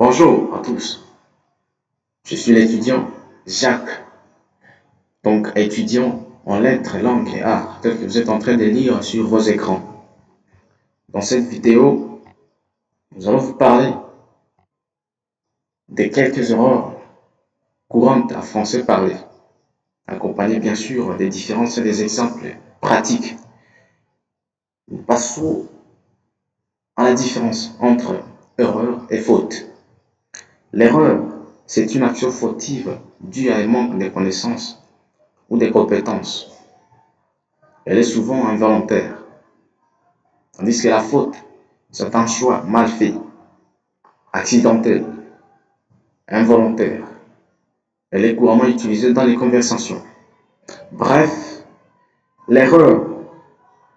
Bonjour à tous, je suis l'étudiant Jacques, donc étudiant en lettres, langues et arts, tel que vous êtes en train de lire sur vos écrans. Dans cette vidéo, nous allons vous parler de quelques erreurs courantes à français parlé, accompagnées bien sûr des différences et des exemples pratiques. Nous passons à la différence entre erreur et faute. L'erreur, c'est une action fautive due à un manque de connaissances ou de compétences. Elle est souvent involontaire. Tandis que la faute, c'est un choix mal fait, accidentel, involontaire. Elle est couramment utilisée dans les conversations. Bref, l'erreur,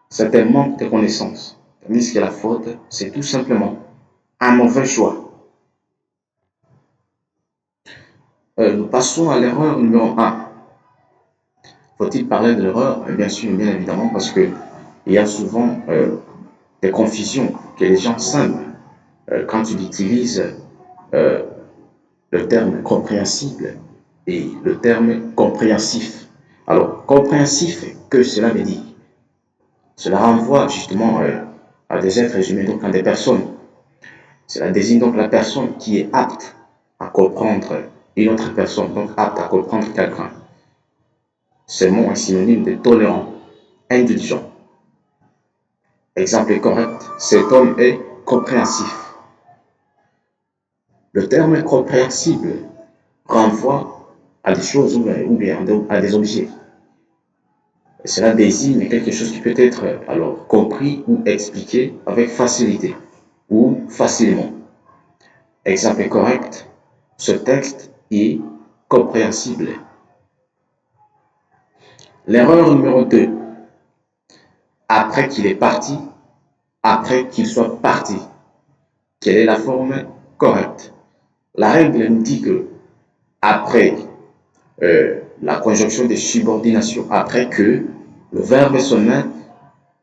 c'est un manque de connaissances. Tandis que la faute, c'est tout simplement un mauvais choix. Nous passons à l'erreur numéro 1. Faut-il parler de l'erreur? Bien sûr, bien évidemment, parce qu'il y a souvent des confusions que les gens semblent quand ils utilisent euh, le terme compréhensible et le terme compréhensif. Alors, compréhensif, que cela veut dire? Cela renvoie justement à des êtres humains, donc à des personnes. Cela désigne donc la personne qui est apte à comprendre une autre personne, donc apte à comprendre quelqu'un. Ce mot est synonyme de tolérant, indulgent. Exemple correct, cet homme est compréhensif. Le terme compréhensible renvoie à des choses ou bien à des objets. Cela désigne quelque chose qui peut être alors compris ou expliqué avec facilité ou facilement. Exemple correct, ce texte est compréhensible. L'erreur numéro 2, après qu'il est parti, après qu'il soit parti. Quelle est la forme correcte? La règle nous dit que après la conjonction de subordination, après que, le verbe se met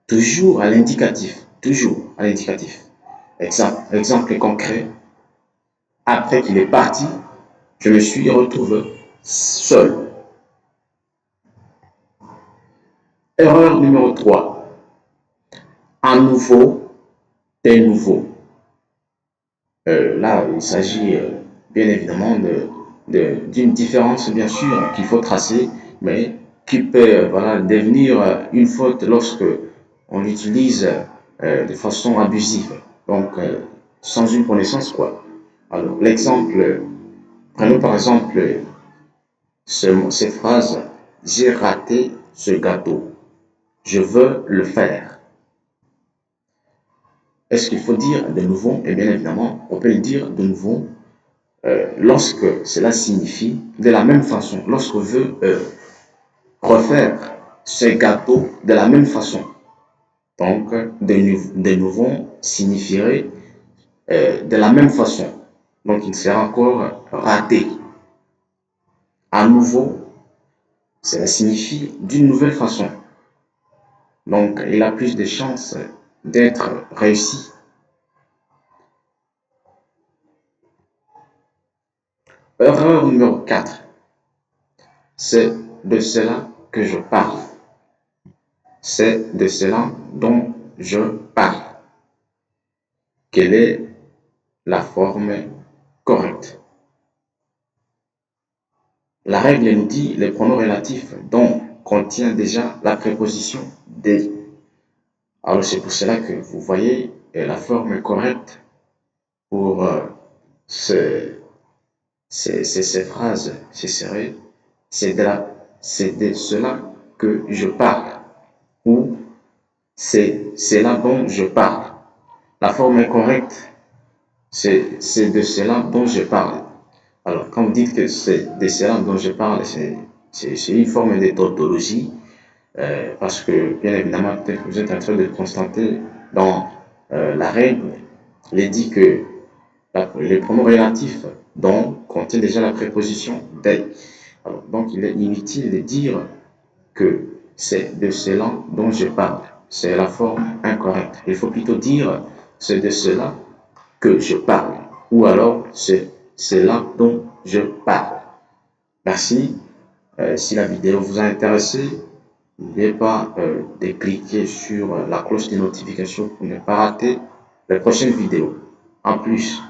toujours à l'indicatif. Toujours à l'indicatif. Exemple concret. Après qu'il est parti, je me suis retrouvé seul. Erreur numéro 3. À nouveau, de nouveau. Là, il s'agit bien évidemment d'une différence, bien sûr, qu'il faut tracer, mais qui peut voilà, devenir une faute lorsque on l'utilise de façon abusive. Donc, sans une connaissance, quoi. Alors, l'exemple, prenons par exemple cette phrase, j'ai raté ce gâteau, je veux le faire. Est-ce qu'il faut dire de nouveau? Et bien évidemment, on peut le dire de nouveau lorsque cela signifie de la même façon, lorsqu'on veut refaire ce gâteau de la même façon. Donc, de nouveau signifierait de la même façon. Donc, il sera encore raté. À nouveau, cela signifie d'une nouvelle façon. Donc, il a plus de chances d'être réussi. Erreur numéro 4. C'est de cela que je parle. C'est de cela dont je parle. Quelle est la forme correcte? La règle nous dit les pronoms relatifs dont contient déjà la préposition de. Alors c'est pour cela que vous voyez la forme correcte pour ces phrases, ce serait c'est de cela que je parle ou c'est là dont je parle. La forme correcte, c'est de cela dont je parle. Alors, quand vous dites que c'est de cela dont je parle, c'est une forme de tautologie, parce que, bien évidemment, peut-être que vous êtes en train de constater dans la règle, il est dit que les pronoms relatifs dont contient déjà la préposition des. Alors, donc, il est inutile de dire que c'est de cela dont je parle. C'est la forme incorrecte. Il faut plutôt dire c'est de cela que je parle. ou alors c'est là dont je parle. Merci. Si la vidéo vous a intéressé, n'oubliez pas de cliquer sur la cloche de notification pour ne pas rater les prochaines vidéos. En plus,